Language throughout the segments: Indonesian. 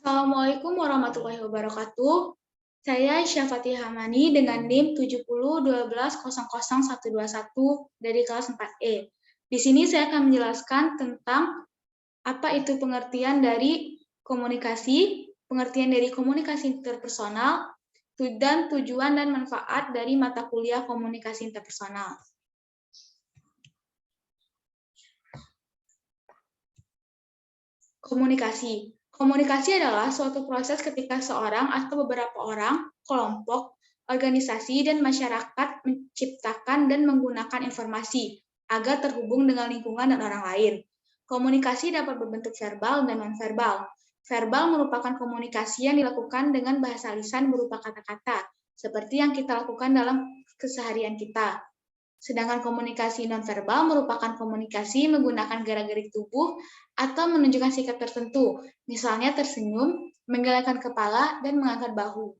Assalamualaikum warahmatullahi wabarakatuh. Saya Syafati Hamani dengan NIM 70120121 dari kelas 4E. Di sini saya akan menjelaskan tentang apa itu pengertian dari komunikasi, pengertian dari komunikasi interpersonal, dan tujuan dan manfaat dari mata kuliah komunikasi interpersonal. Komunikasi. Komunikasi adalah suatu proses ketika seorang atau beberapa orang, kelompok, organisasi, dan masyarakat menciptakan dan menggunakan informasi agar terhubung dengan lingkungan dan orang lain. Komunikasi dapat berbentuk verbal dan non-verbal. Verbal merupakan komunikasi yang dilakukan dengan bahasa lisan berupa kata-kata, seperti yang kita lakukan dalam keseharian kita. Sedangkan komunikasi nonverbal merupakan komunikasi menggunakan gerak-gerik tubuh atau menunjukkan sikap tertentu, misalnya tersenyum, menggelengkan kepala, dan mengangkat bahu.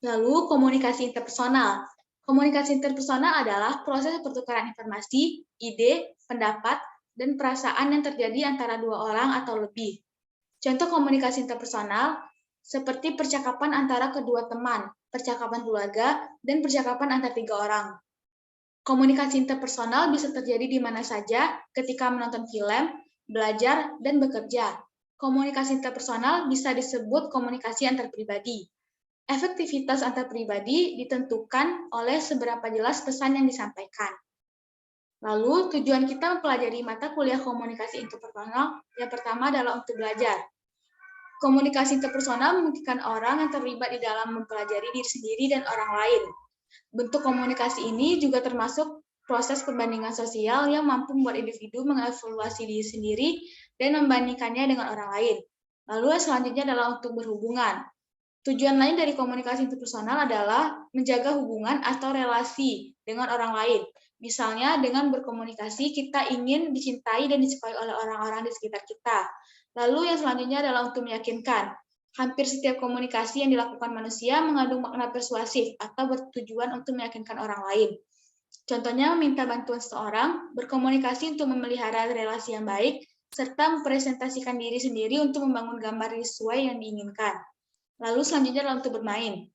Lalu, komunikasi interpersonal. Komunikasi interpersonal adalah proses pertukaran informasi, ide, pendapat, dan perasaan yang terjadi antara dua orang atau lebih. Contoh komunikasi interpersonal seperti percakapan antara kedua teman, percakapan keluarga, dan percakapan antar 3 orang. Komunikasi interpersonal bisa terjadi di mana saja ketika menonton film, belajar, dan bekerja. Komunikasi interpersonal bisa disebut komunikasi antar pribadi. Efektivitas antar pribadi ditentukan oleh seberapa jelas pesan yang disampaikan. Lalu, tujuan kita mempelajari mata kuliah komunikasi interpersonal yang pertama adalah untuk belajar. Komunikasi interpersonal memungkinkan orang yang terlibat di dalam mempelajari diri sendiri dan orang lain. Bentuk komunikasi ini juga termasuk proses perbandingan sosial yang mampu membuat individu mengevaluasi diri sendiri dan membandingkannya dengan orang lain. Lalu selanjutnya adalah untuk berhubungan. Tujuan lain dari komunikasi interpersonal adalah menjaga hubungan atau relasi dengan orang lain. Misalnya dengan berkomunikasi kita ingin dicintai dan disukai oleh orang-orang di sekitar kita. Lalu yang selanjutnya adalah untuk meyakinkan. Hampir setiap komunikasi yang dilakukan manusia mengandung makna persuasif atau bertujuan untuk meyakinkan orang lain. Contohnya meminta bantuan seseorang, berkomunikasi untuk memelihara relasi yang baik, serta mempresentasikan diri sendiri untuk membangun gambar sesuai yang diinginkan. Lalu selanjutnya adalah untuk bermain.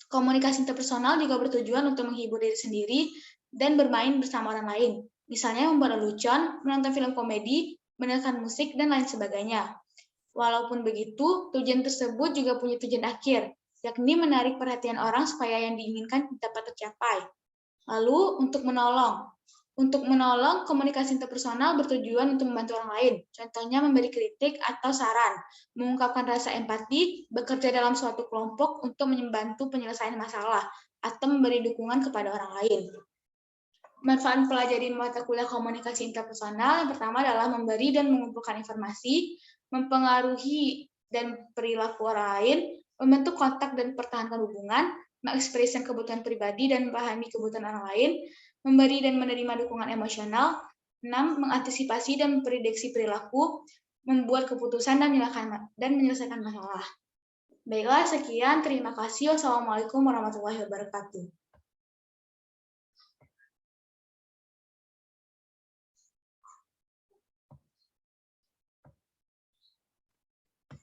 Komunikasi interpersonal juga bertujuan untuk menghibur diri sendiri dan bermain bersama orang lain. Misalnya membuat lelucon, menonton film komedi, mendengarkan musik, dan lain sebagainya. Walaupun begitu, tujuan tersebut juga punya tujuan akhir, yakni menarik perhatian orang supaya yang diinginkan dapat tercapai. Lalu, untuk menolong. Untuk menolong, komunikasi interpersonal bertujuan untuk membantu orang lain. Contohnya memberi kritik atau saran, mengungkapkan rasa empati, bekerja dalam suatu kelompok untuk membantu penyelesaian masalah, atau memberi dukungan kepada orang lain. Manfaat pelajari mata kuliah komunikasi interpersonal yang pertama adalah memberi dan mengumpulkan informasi, mempengaruhi dan perilaku orang lain, membentuk kontak dan pertahankan hubungan, mengekspresikan kebutuhan pribadi dan memahami kebutuhan orang lain, memberi dan menerima dukungan emosional, 6. Mengantisipasi dan memprediksi perilaku, membuat keputusan dan menyelesaikan masalah. Baiklah, sekian. Terima kasih. Wassalamualaikum warahmatullahi wabarakatuh.